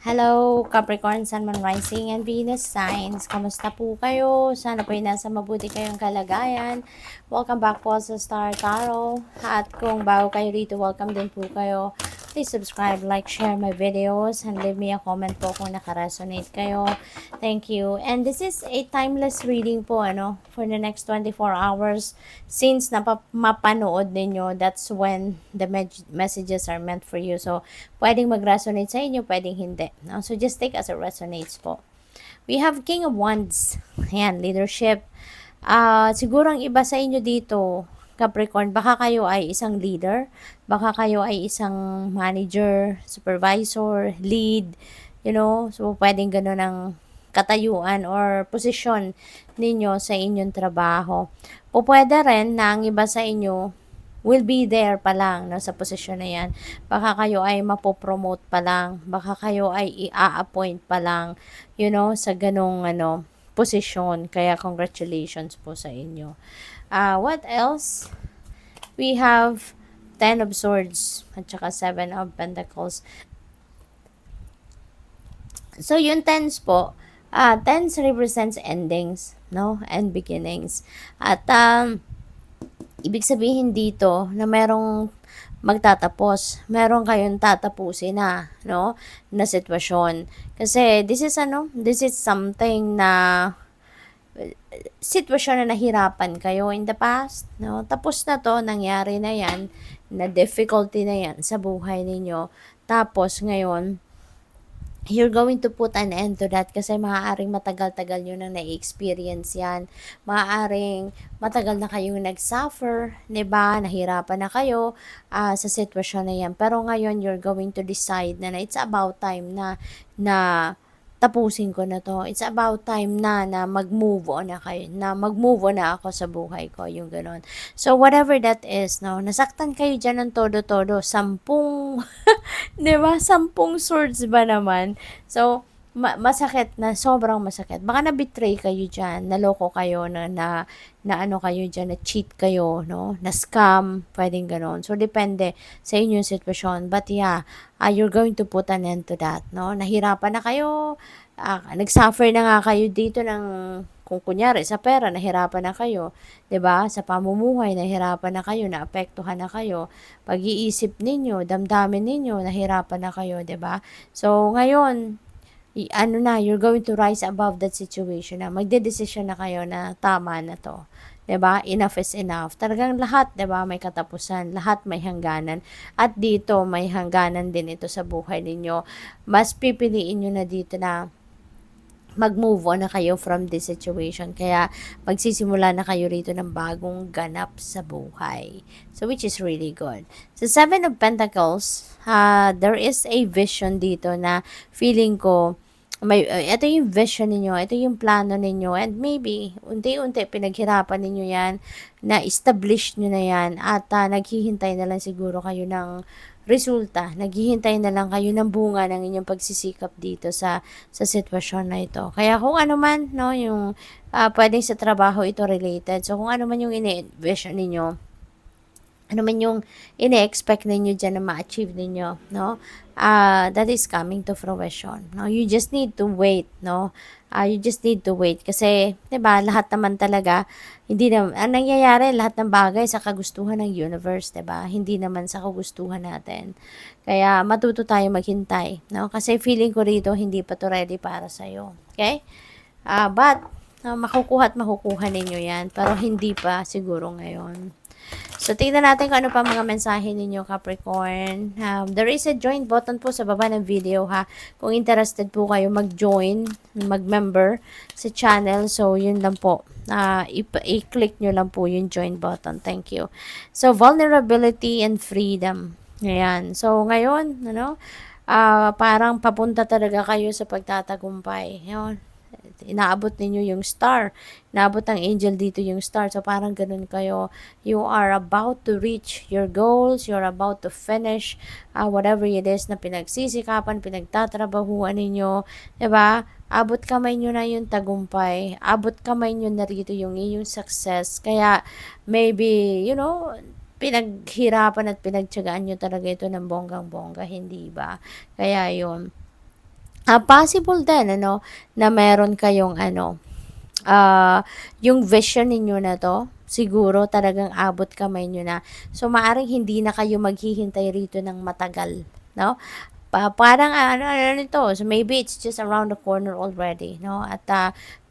Hello, Capricorn, Sun, Moon, Rising, and Venus signs. Kamusta po kayo? Sana po ay nasa mabuti kayong kalagayan. Welcome back po sa Star Tarot. At kung bago kayo rito, welcome din po kayo. Please subscribe, like, share my videos, and leave me a comment po kung nakaresonate kayo. Thank you. And this is a timeless reading po, for the next 24 hours. Since mapanood ninyo, that's when the messages are meant for you. So, pwedeng mag-resonate sa inyo, pwedeng hindi. No? So, just take as it resonates po. We have King of Wands. Ayan, leadership. Siguro ang iba sa inyo dito, Capricorn, baka kayo ay isang leader, baka kayo ay isang manager, supervisor, lead, so pwedeng ganun ang katayuan or posisyon ninyo sa inyong trabaho. O pwede rin na ang iba sa inyo will be there pa lang, no, sa posisyon na yan. Baka kayo ay mapopromote pa lang, baka kayo ay i-appoint pa lang, sa ganong posisyon. Kaya congratulations po sa inyo. What else? We have 10 of Swords at saka 7 of Pentacles. So, yung tens po, tens represents endings, no? And beginnings. At, ibig sabihin dito na merong magtatapos. Meron kayong tatapusin na, no? Na sitwasyon. Kasi, this is something na sitwasyon na nahirapan kayo in the past, no? Tapos na to, nangyari na yan, na difficulty na yan sa buhay ninyo. Tapos, ngayon, you're going to put an end to that kasi maaaring matagal-tagal nyo nang na-experience yan. Maaaring matagal na kayong nag-suffer, diba? Nahirapan na kayo sa sitwasyon na yan. Pero ngayon, you're going to decide na it's about time na tapusin ko na to. It's about time na mag-move on na kayo, na mag-move on na ako sa buhay ko, yung ganon. So, whatever that is, no, nasaktan kayo dyan ng todo-todo, 10, di ba? 10 swords ba naman? So, masakit na, sobrang masakit. Baka na-betray kayo dyan, naloko kayo, na ano kayo dyan, na cheat kayo, no? Na scam, pwedeng ganon. So, depende sa inyong sitwasyon. But yeah, you're going to put an end to that, no? Nahirapan na kayo, nag-suffer na nga kayo dito ng, kung kunyari, sa pera, nahirapan na kayo, 'di ba? Sa pamumuhay, nahirapan na kayo, naapektuhan na kayo. Pag-iisip ninyo, damdamin ninyo, nahirapan na kayo, 'di ba? So, ngayon, you're going to rise above that situation na magdedesisyon na kayo na tama na to. 'Di ba? Enough is enough. Talagang lahat, 'di ba, may katapusan, lahat may hangganan. At dito may hangganan din ito sa buhay ninyo. Mas pipiliin niyo na dito na mag-move on na kayo from this situation. Kaya, magsisimula na kayo rito ng bagong ganap sa buhay. So, which is really good. Sa 7 of Pentacles, there is a vision dito na feeling ko, ito yung vision ninyo, ito yung plano ninyo, and maybe, unti-unti, pinaghirapan ninyo yan, na-establish nyo na yan, at naghihintay na lang siguro kayo ng resulta, naghihintay na lang kayo ng bunga ng inyong pagsisikap dito sa sitwasyon na ito. Kaya kung ano man, no, yung pwedeng sa trabaho ito related. So, kung ano man yung ini-vision ninyo, ano man yung ine-expect ninyo dyan na ma-achieve ninyo, no? That is coming to fruition. No? You just need to wait, no? You just need to wait. Kasi, 'di ba, lahat naman talaga, hindi na, ang nangyayari, lahat ng bagay sa kagustuhan ng universe, 'di ba? Hindi naman sa kagustuhan natin. Kaya, matuto tayo maghintay, no? Kasi feeling ko rito, hindi pa to ready para sa'yo. Okay? But, makukuha at makukuha ninyo yan. Pero, hindi pa siguro ngayon. So, tingnan natin kung ano pa mga mensahe ninyo, Capricorn. There is a join button po sa baba ng video, ha. Kung interested po kayo mag-join, mag-member sa channel. So, yun lang po. I-click nyo lang po yung join button. Thank you. So, vulnerability and freedom. Ayan. So, ngayon, parang papunta talaga kayo sa pagtatagumpay. Ayan. Inaabot ninyo yung star. Inaabot ng angel dito yung star. So, parang ganun kayo. You are about to reach your goals. You're about to finish whatever it is na pinagsisikapan, pinagtatrabahuan ninyo. Diba? Abot kamay nyo na yung tagumpay. Abot kamay nyo na rito yung iyong success. Kaya, maybe, pinaghirapan at pinagtyagaan nyo talaga ito ng bonggang-bongga. Hindi ba? Kaya, yun. Possible din ano, na meron kayong ano, yung vision ninyo na 'to, siguro talagang abot kamay niyo na. So, maaaring hindi na kayo maghihintay rito ng matagal, 'no? Parang ano nito, so maybe it's just around the corner already, 'no? At,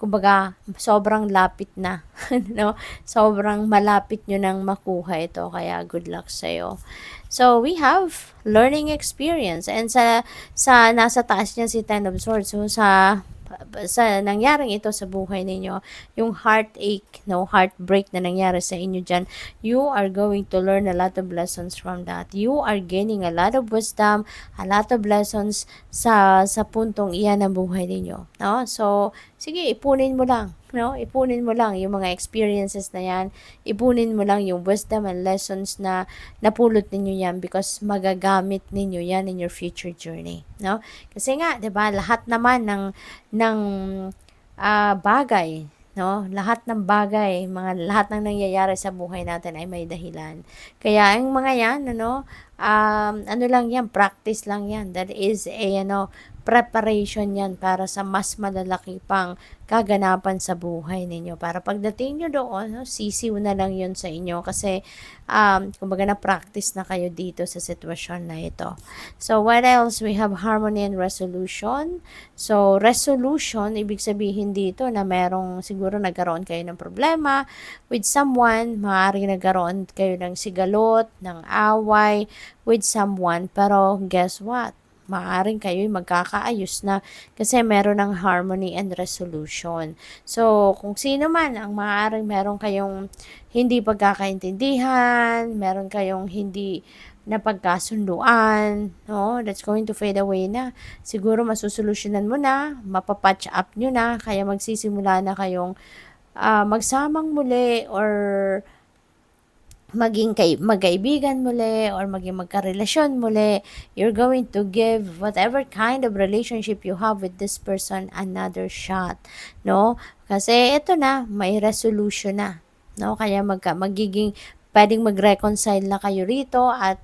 kumbaga sobrang lapit na, 'no? Sobrang malapit niyo ng makuha ito, kaya good luck sa'yo. So, we have learning experience and sa nasa taas niya si Ten of Swords. So, sa nangyaring ito sa buhay ninyo, yung heartache, no, heartbreak na nangyari sa inyo dyan, you are going to learn a lot of lessons from that. You are gaining a lot of wisdom, a lot of lessons sa puntong iyan ng buhay ninyo, no? So, sige, ipunin mo lang, no? Ipunin mo lang yung mga experiences na yan, ipunin mo lang yung wisdom and lessons na napulot ninyo yan because magagamit ninyo yan in your future journey, no? Kasi nga, 'di ba, lahat naman ng bagay, no? Lahat ng bagay, lahat ng nangyayari sa buhay natin ay may dahilan. Kaya ang mga 'yan, ano, ano lang 'yan, practice lang 'yan. That is a preparation 'yan para sa mas malalaki pang kaganapan sa buhay ninyo. Para pagdating nyo doon, no, sisiw na lang 'yon sa inyo kasi kumbaga na practice na kayo dito sa sitwasyon na ito. So, what else? We have harmony and resolution. So, resolution, ibig sabihin dito na merong siguro nagkaroon kayo ng problema with someone, maaari nagkaroon kayo ng sigalot, ng away with someone, pero guess what? Maaaring kayo'y magkakaayos na kasi meron ng harmony and resolution. So, kung sino man ang maaaring meron kayong hindi pagkakaintindihan, meron kayong hindi na pagkasunduan, no, that's going to fade away na. Siguro masusolusyonan mo na, mapapatch up nyo na, kaya magsisimula na kayong magsamang muli or maging magkaibigan muli or maging magkarelasyon muli. You're going to give whatever kind of relationship you have with this person another shot, no? Kasi ito na, may resolution na, no? Kaya magiging pwedeng mag-reconcile na kayo rito at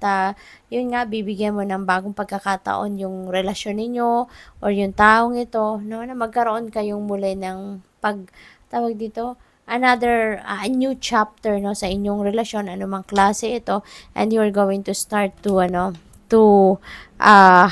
yun nga, bibigyan mo ng bagong pagkakataon yung relasyon ninyo or yung taong ito, no, na magkaroon kayong muli ng tawag dito, another new chapter, no, sa inyong relasyon, anumang klase ito, and you're going to start to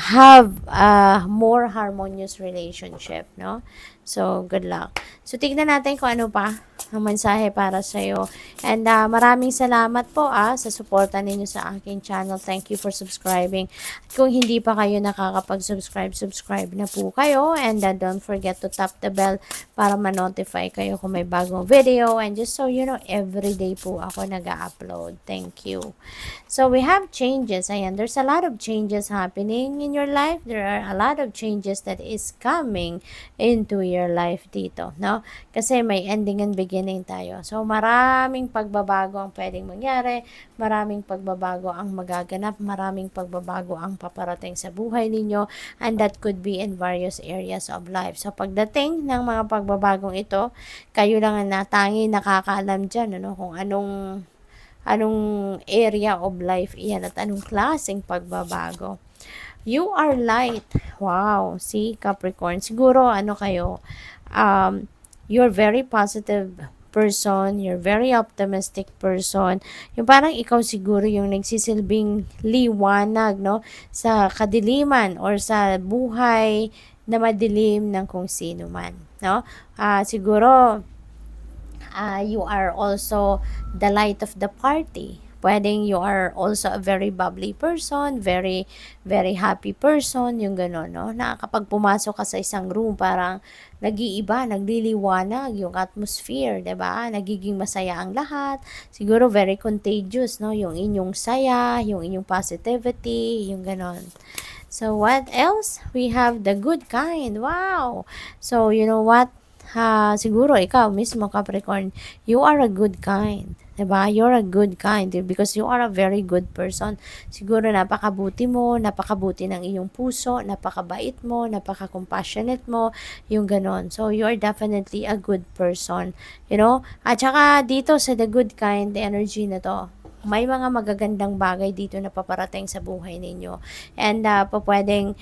have a more harmonious relationship, no? So, good luck. So, tignan natin kung ano pa ang mensahe para sa iyo. And maraming salamat po sa suporta ninyo sa aking channel. Thank you for subscribing. At kung hindi pa kayo nakakapag-subscribe, subscribe na po kayo. And don't forget to tap the bell para ma-notify kayo kung may bagong video. And just so you know, everyday po ako nag-upload. Thank you. So, we have changes. Ayan, there's a lot of changes happening in your life. There are a lot of changes that is coming into your life dito, no? Kasi may ending and beginning tayo. So, maraming pagbabago ang pwedeng mangyari, maraming pagbabago ang magaganap, maraming pagbabago ang paparating sa buhay ninyo, and that could be in various areas of life. So, pagdating ng mga pagbabagong ito, kayo lang ang natangi nakakaalam dyan, ano, kung anong area of life iyan at anong klaseng pagbabago. You are light. Wow. See, Capricorn. Siguro, you're very positive person. You're very optimistic person. Yung parang ikaw siguro yung nagsisilbing liwanag, no? Sa kadiliman or sa buhay na madilim ng kung sino man, no? Siguro, you are also the light of the party. Pwedeng you are also a very bubbly person, very, very happy person, yung gano'n, no? Na kapag pumasok ka sa isang room, parang nag-iiba, nagliliwanag yung atmosphere, 'di ba? Nagiging masaya ang lahat. Siguro very contagious, no? Yung inyong saya, yung inyong positivity, yung gano'n. So, what else? We have the good kind. Wow! So, you know what? Siguro ikaw mismo, Capricorn, you are a good kind. Diba? You're a good kind because you are a very good person. Siguro napakabuti mo, napakabuti ng iyong puso, napakabait mo, napaka-compassionate mo, yung ganon. So, you are definitely a good person. You know? At saka dito sa the good kind, the energy na to, may mga magagandang bagay dito na paparating sa buhay ninyo. And pwedeng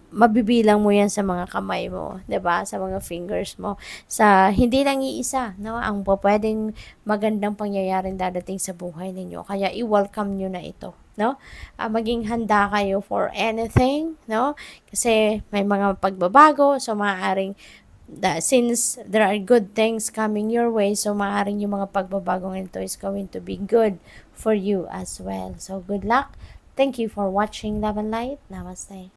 mabibilang mo yan sa mga kamay mo, 'di ba? Sa mga fingers mo. Sa hindi lang iisa, no? Ang pwedeng magandang pangyayaring dadating sa buhay ninyo. Kaya i-welcome nyo na ito, no? Maging handa kayo for anything, no? Kasi may mga pagbabago, so maaaring since there are good things coming your way, so maaaring yung mga pagbabagong ito is going to be good for you as well. So good luck. Thank you for watching Love and Light. Namaste.